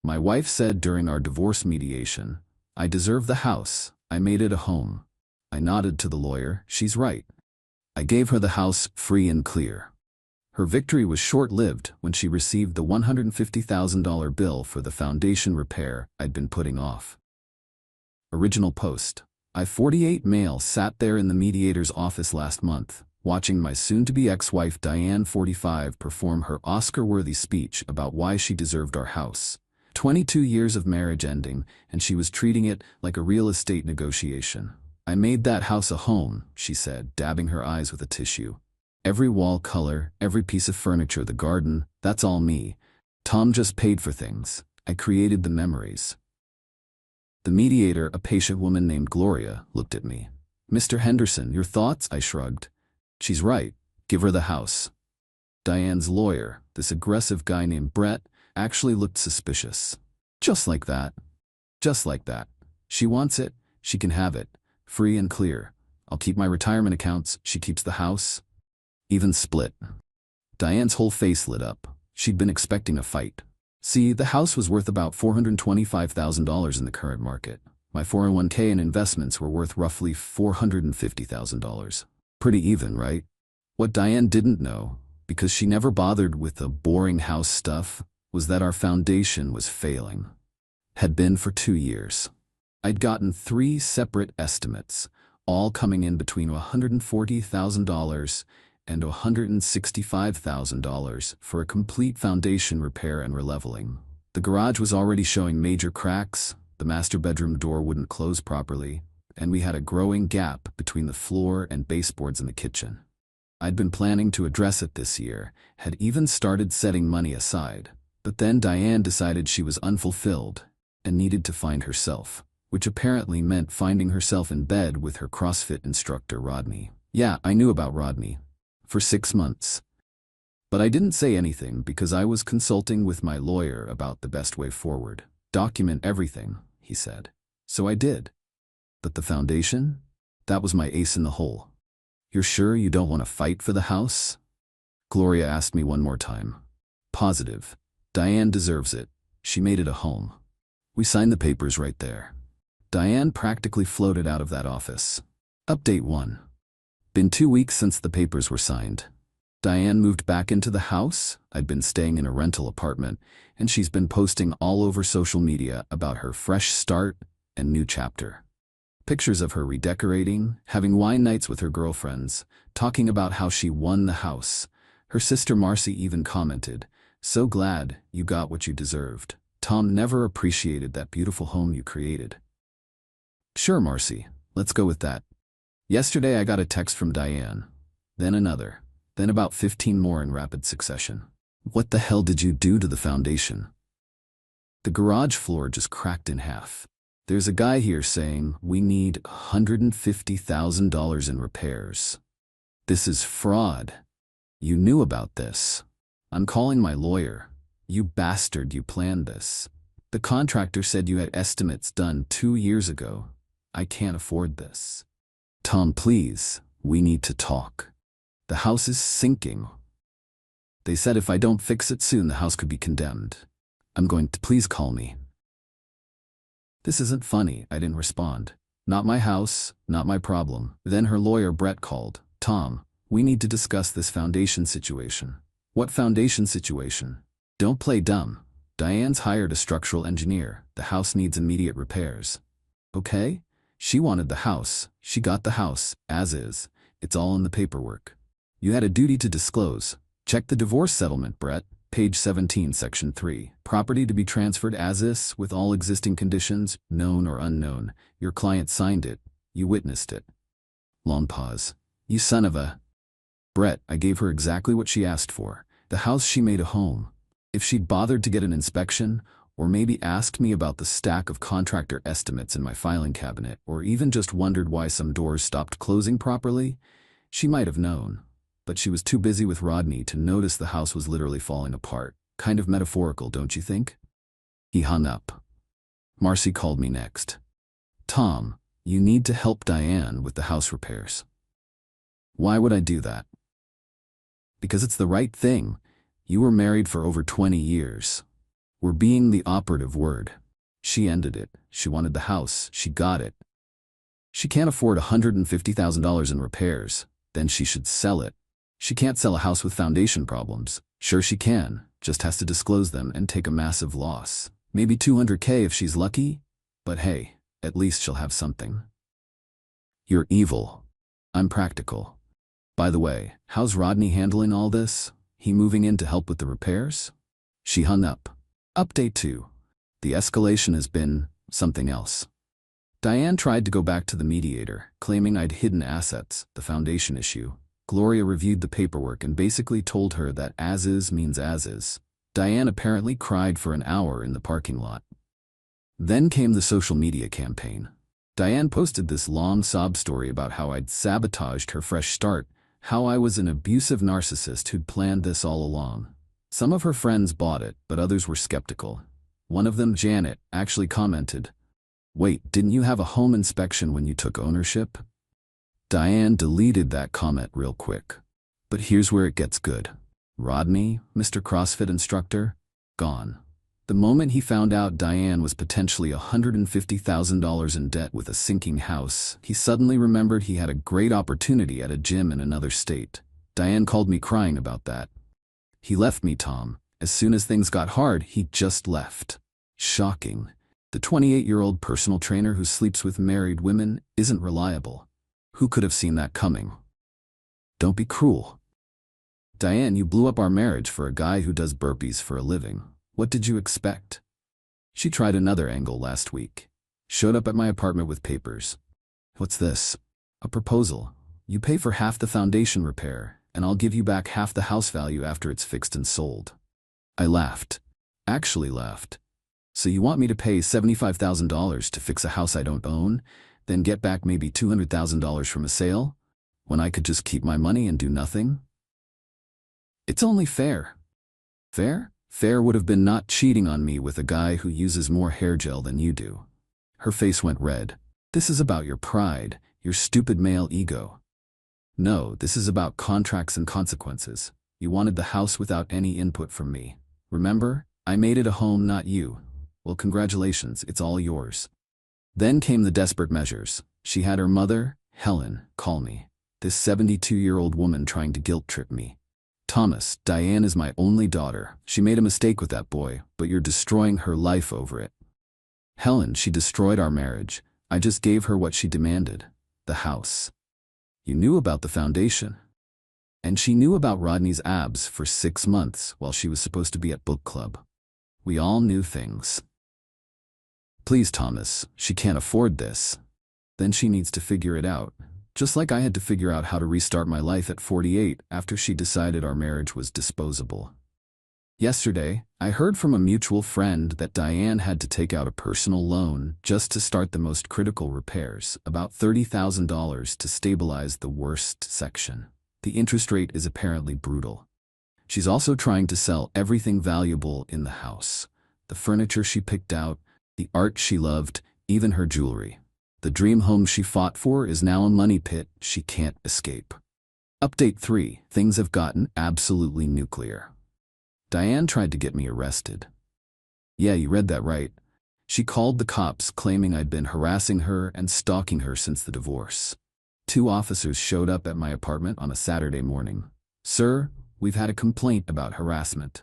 My wife said during our divorce mediation, "I deserve the house. I made it a home." I nodded to the lawyer. "She's right." I gave her the house free and clear. Her victory was short-lived when she received the $150,000 bill for the foundation repair I'd been putting off. Original post. I, 48 male, sat there in the mediator's office last month, watching my soon-to-be ex-wife Diane, 45, perform her Oscar-worthy speech about why she deserved our house. 22 years of marriage ending, and she was treating it like a real estate negotiation. "I made that house a home," she said, dabbing her eyes with a tissue. "Every wall color, every piece of furniture, the garden, that's all me. Tom just paid for things. I created the memories." The mediator, a patient woman named Gloria, looked at me. "Mr. Henderson, your thoughts?" I shrugged. "She's right. Give her the house." Diane's lawyer, this aggressive guy named Brett, actually looked suspicious. "Just like that. Just like that. She wants it. She can have it. Free and clear. I'll keep my retirement accounts. She keeps the house. Even split." Diane's whole face lit up. She'd been expecting a fight. "See, the house was worth about $425,000 in the current market. My 401k and investments were worth roughly $450,000. Pretty even, right?" What Diane didn't know, because she never bothered with the boring house stuff, was that our foundation was failing. Had been for 2 years. I'd gotten 3 separate estimates, all coming in between $140,000 and $165,000 for a complete foundation repair and releveling. The garage was already showing major cracks, the master bedroom door wouldn't close properly, and we had a growing gap between the floor and baseboards in the kitchen. I'd been planning to address it this year, had even started setting money aside, but then Diane decided she was unfulfilled and needed to find herself, which apparently meant finding herself in bed with her CrossFit instructor Rodney. Yeah, I knew about Rodney. For 6 months. But I didn't say anything because I was consulting with my lawyer about the best way forward. "Document everything," he said. So I did. But the foundation? That was my ace in the hole. "You're sure you don't want to fight for the house?" Gloria asked me one more time. "Positive. Diane deserves it. She made it a home." We signed the papers right there. Diane practically floated out of that office. Update 1. Been 2 weeks since the papers were signed. Diane moved back into the house. I'd been staying in a rental apartment, and she's been posting all over social media about her fresh start and new chapter. Pictures of her redecorating, having wine nights with her girlfriends, talking about how she won the house. Her sister Marcy even commented, "So glad you got what you deserved. Tom never appreciated that beautiful home you created." Sure, Marcy, let's go with that. Yesterday I got a text from Diane, then another, then about 15 more in rapid succession. "What the hell did you do to the foundation? The garage floor just cracked in half. There's a guy here saying we need $150,000 in repairs. This is fraud. You knew about this. I'm calling my lawyer. You bastard, you planned this. The contractor said you had estimates done 2 years ago. I can't afford this. Tom, please, we need to talk. The house is sinking. They said if I don't fix it soon, the house could be condemned. I'm going to, please call me." "This isn't funny," I didn't respond. "Not my house, not my problem." Then her lawyer Brett called. "Tom, we need to discuss this foundation situation." "What foundation situation?" "Don't play dumb. Diane's hired a structural engineer. The house needs immediate repairs." "Okay? She wanted the house. She got the house, as is. It's all in the paperwork. You had a duty to disclose. Check the divorce settlement, Brett. Page 17, Section 3. Property to be transferred as is, with all existing conditions, known or unknown. Your client signed it. You witnessed it." Long pause. "You son of a..." "Brett, I gave her exactly what she asked for. The house she made a home. If she'd bothered to get an inspection, or maybe asked me about the stack of contractor estimates in my filing cabinet, or even just wondered why some doors stopped closing properly, she might have known. But she was too busy with Rodney to notice the house was literally falling apart. Kind of metaphorical, don't you think?" He hung up. Marcy called me next. "Tom, you need to help Diane with the house repairs." "Why would I do that?" "Because it's the right thing. You were married for over 20 years. were being the operative word. She ended it. She wanted the house. She got it. She can't afford $150,000 in repairs. Then she should sell it. She can't sell a house with foundation problems. Sure she can, just has to disclose them and take a massive loss. Maybe $200K if she's lucky, but hey, at least she'll have something. You're evil. I'm practical. By the way, how's Rodney handling all this? He moving in to help with the repairs? She hung up. Update 2. The escalation has been something else. Diane tried to go back to the mediator, claiming I'd hidden assets, the foundation issue. Gloria reviewed the paperwork and basically told her that as is means as is. Diane apparently cried for an hour in the parking lot. Then came the social media campaign. Diane posted this long sob story about how I'd sabotaged her fresh start, how I was an abusive narcissist who'd planned this all along. Some of her friends bought it, but others were skeptical. One of them, Janet, actually commented, "Wait, didn't you have a home inspection when you took ownership?" Diane deleted that comment real quick. But here's where it gets good. Rodney, Mr. CrossFit instructor, gone. The moment he found out Diane was potentially $150,000 in debt with a sinking house, he suddenly remembered he had a great opportunity at a gym in another state. Diane called me crying about that. He left me, Tom. As soon as things got hard, he just left. Shocking. The 28-year-old personal trainer who sleeps with married women isn't reliable. Who could have seen that coming? Don't be cruel. Diane, you blew up our marriage for a guy who does burpees for a living. What did you expect? She tried another angle last week. Showed up at my apartment with papers. What's this? A proposal. You pay for half the foundation repair, and I'll give you back half the house value after it's fixed and sold. I laughed. Actually laughed. So you want me to pay $75,000 to fix a house I don't own, then get back maybe $200,000 from a sale, when I could just keep my money and do nothing? It's only fair. Fair? Fair would have been not cheating on me with a guy who uses more hair gel than you do. Her face went red. This is about your pride, your stupid male ego. No, this is about contracts and consequences. You wanted the house without any input from me. Remember? I made it a home, not you. Well, congratulations, it's all yours. Then came the desperate measures. She had her mother, Helen, call me. This 72-year-old woman trying to guilt-trip me. Thomas, Diane is my only daughter. She made a mistake with that boy, but you're destroying her life over it. Helen, she destroyed our marriage. I just gave her what she demanded. The house. You knew about the foundation. And she knew about Rodney's abs for 6 months while she was supposed to be at book club. We all knew things. Please, Thomas, she can't afford this. Then she needs to figure it out. Just like I had to figure out how to restart my life at 48 after she decided our marriage was disposable. Yesterday, I heard from a mutual friend that Diane had to take out a personal loan just to start the most critical repairs, about $30,000 to stabilize the worst section. The interest rate is apparently brutal. She's also trying to sell everything valuable in the house. The furniture she picked out, the art she loved, even her jewelry. The dream home she fought for is now a money pit she can't escape. Update 3. Things have gotten absolutely nuclear. Diane tried to get me arrested. Yeah, you read that right. She called the cops claiming I'd been harassing her and stalking her since the divorce. 2 officers showed up at my apartment on a Saturday morning. Sir, we've had a complaint about harassment.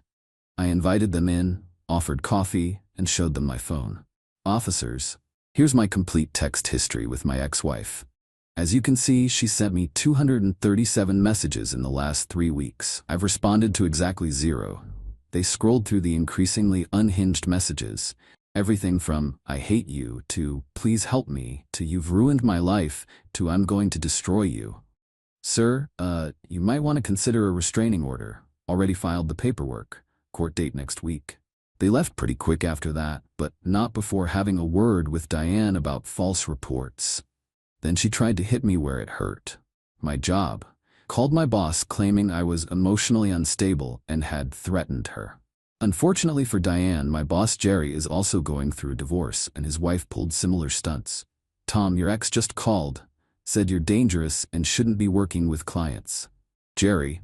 I invited them in, offered coffee, and showed them my phone. Officers, here's my complete text history with my ex-wife. As you can see, she sent me 237 messages in the last 3 weeks. I've responded to exactly 0. They scrolled through the increasingly unhinged messages. Everything from, I hate you, to, please help me, to you've ruined my life, to I'm going to destroy you. Sir, you might want to consider a restraining order. Already filed the paperwork. Court date next week. They left pretty quick after that, but not before having a word with Diane about false reports. Then she tried to hit me where it hurt. My job. Called my boss claiming I was emotionally unstable and had threatened her. Unfortunately for Diane, my boss Jerry is also going through a divorce and his wife pulled similar stunts. Tom, your ex just called. Said you're dangerous and shouldn't be working with clients. Jerry.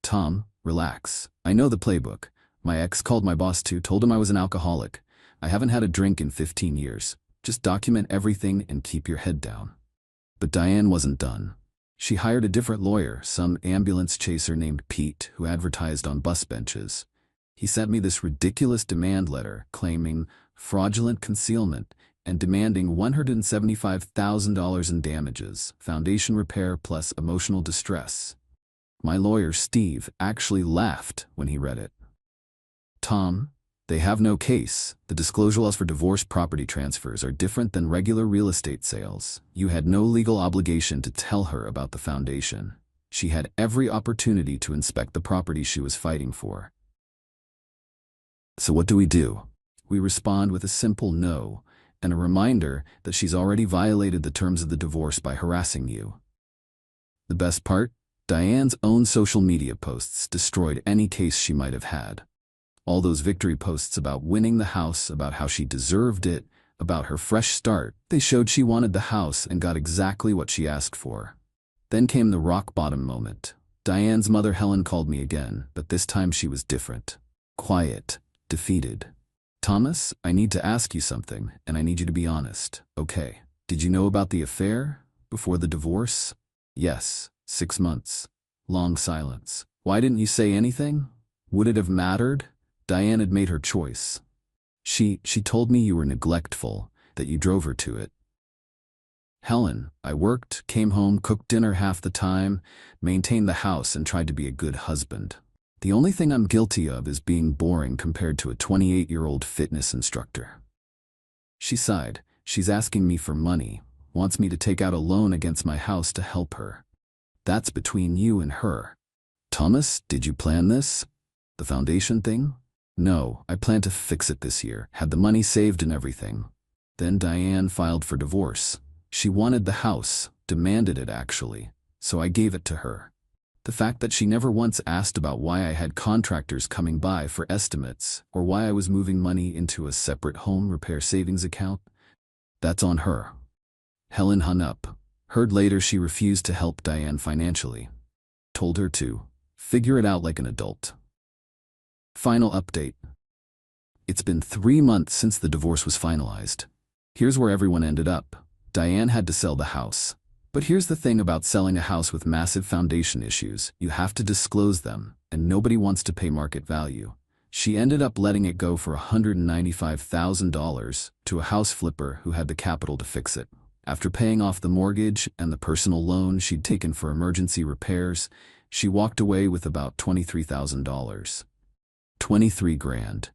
Tom, relax. I know the playbook. My ex called my boss too, told him I was an alcoholic. I haven't had a drink in 15 years. Just document everything and keep your head down. But Diane wasn't done. She hired a different lawyer, some ambulance chaser named Pete, who advertised on bus benches. He sent me this ridiculous demand letter claiming fraudulent concealment and demanding $175,000 in damages, foundation repair plus emotional distress. My lawyer, Steve, actually laughed when he read it. Tom, they have no case. The disclosure laws for divorce property transfers are different than regular real estate sales. You had no legal obligation to tell her about the foundation. She had every opportunity to inspect the property she was fighting for. So what do? We respond with a simple no, and a reminder that she's already violated the terms of the divorce by harassing you. The best part? Diane's own social media posts destroyed any case she might have had. All those victory posts about winning the house, about how she deserved it, about her fresh start, they showed she wanted the house and got exactly what she asked for. Then came the rock bottom moment. Diane's mother Helen called me again, but this time she was different. Quiet, defeated. Thomas, I need to ask you something, and I need you to be honest, okay? Did you know about the affair before the divorce? Yes, 6 months. Long silence. Why didn't you say anything? Would it have mattered? Diane had made her choice. She told me you were neglectful, that you drove her to it. Helen, I worked, came home, cooked dinner half the time, maintained the house, and tried to be a good husband. The only thing I'm guilty of is being boring compared to a 28-year-old fitness instructor. She sighed. She's asking me for money, wants me to take out a loan against my house to help her. That's between you and her. Thomas, did you plan this? The foundation thing? No, I plan to fix it this year, had the money saved and everything. Then Diane filed for divorce. She wanted the house, demanded it actually, so I gave it to her. The fact that she never once asked about why I had contractors coming by for estimates or why I was moving money into a separate home repair savings account, that's on her. Helen hung up. Heard later she refused to help Diane financially. Told her to figure it out like an adult. Final update. It's been 3 months since the divorce was finalized. Here's where everyone ended up. Diane had to sell the house. But here's the thing about selling a house with massive foundation issues. You have to disclose them, and nobody wants to pay market value. She ended up letting it go for $195,000 to a house flipper who had the capital to fix it. After paying off the mortgage and the personal loan she'd taken for emergency repairs, she walked away with about $23,000. 23 grand.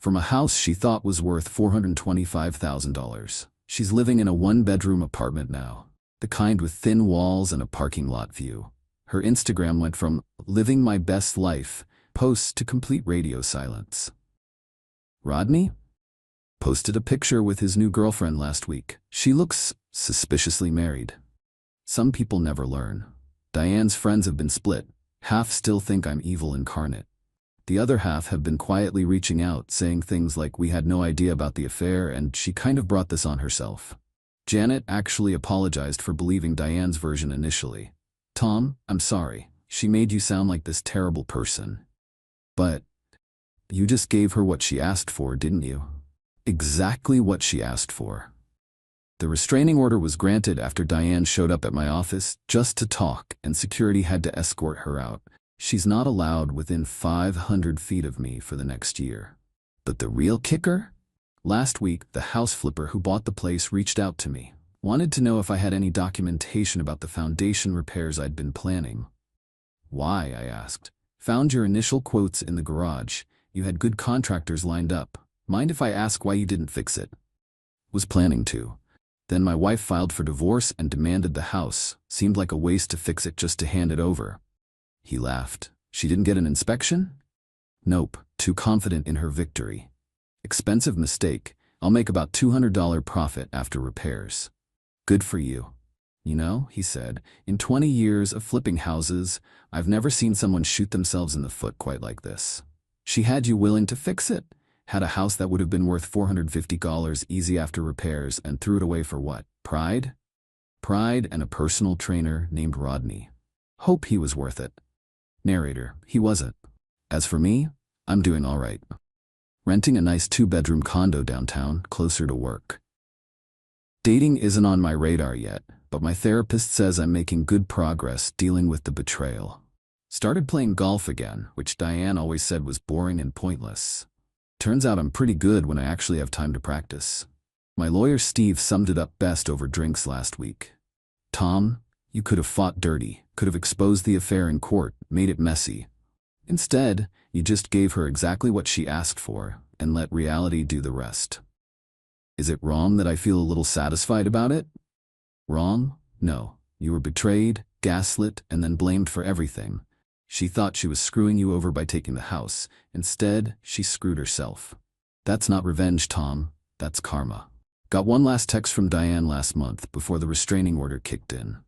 From a house she thought was worth $425,000. She's living in a 1-bedroom apartment now, the kind with thin walls and a parking lot view. Her Instagram went from living my best life posts to complete radio silence. Rodney posted a picture with his new girlfriend last week. She looks suspiciously married. Some people never learn. Diane's friends have been split. Half still think I'm evil incarnate. The other half have been quietly reaching out, saying things like we had no idea about the affair and she kind of brought this on herself. Janet actually apologized for believing Diane's version initially. Tom, I'm sorry. She made you sound like this terrible person. But you just gave her what she asked for, didn't you? Exactly what she asked for. The restraining order was granted after Diane showed up at my office just to talk, and security had to escort her out. She's not allowed within 500 feet of me for the next year. But the real kicker? Last week, the house flipper who bought the place reached out to me. Wanted to know if I had any documentation about the foundation repairs I'd been planning. Why, I asked. Found your initial quotes in the garage. You had good contractors lined up. Mind if I ask why you didn't fix it? Was planning to. Then my wife filed for divorce and demanded the house. Seemed like a waste to fix it just to hand it over. He laughed. She didn't get an inspection? Nope, too confident in her victory. Expensive mistake. I'll make about $200 profit after repairs. Good for you. You know, he said, in 20 years of flipping houses, I've never seen someone shoot themselves in the foot quite like this. She had you willing to fix it? Had a house that would have been worth $450 easy after repairs and threw it away for what? Pride? Pride and a personal trainer named Rodney. Hope he was worth it. Narrator, he wasn't. As for me, I'm doing all right. Renting a nice 2-bedroom condo downtown, closer to work. Dating isn't on my radar yet, but my therapist says I'm making good progress dealing with the betrayal. Started playing golf again, which Diane always said was boring and pointless. Turns out I'm pretty good when I actually have time to practice. My lawyer Steve summed it up best over drinks last week. Tom, you could have fought dirty, could have exposed the affair in court, made it messy. Instead, you just gave her exactly what she asked for, and let reality do the rest. Is it wrong that I feel a little satisfied about it? Wrong? No. You were betrayed, gaslit, and then blamed for everything. She thought she was screwing you over by taking the house. Instead, she screwed herself. That's not revenge, Tom. That's karma. Got one last text from Diane last month before the restraining order kicked in.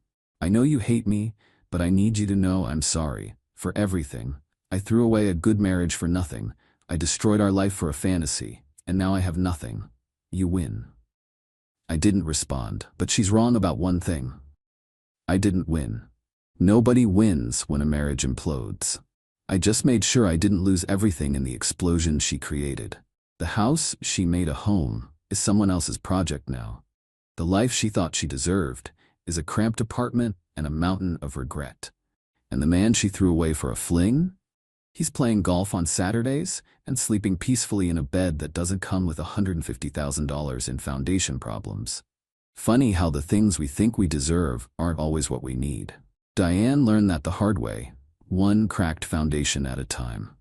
I know you hate me, but I need you to know I'm sorry. For everything. I threw away a good marriage for nothing. I destroyed our life for a fantasy, and now I have nothing. You win. I didn't respond, but she's wrong about one thing. I didn't win. Nobody wins when a marriage implodes. I just made sure I didn't lose everything in the explosion she created. The house she made a home is someone else's project now. The life she thought she deserved is a cramped apartment and a mountain of regret. And the man she threw away for a fling? He's playing golf on Saturdays and sleeping peacefully in a bed that doesn't come with $150,000 in foundation problems. Funny how the things we think we deserve aren't always what we need. Diane learned that the hard way, one cracked foundation at a time.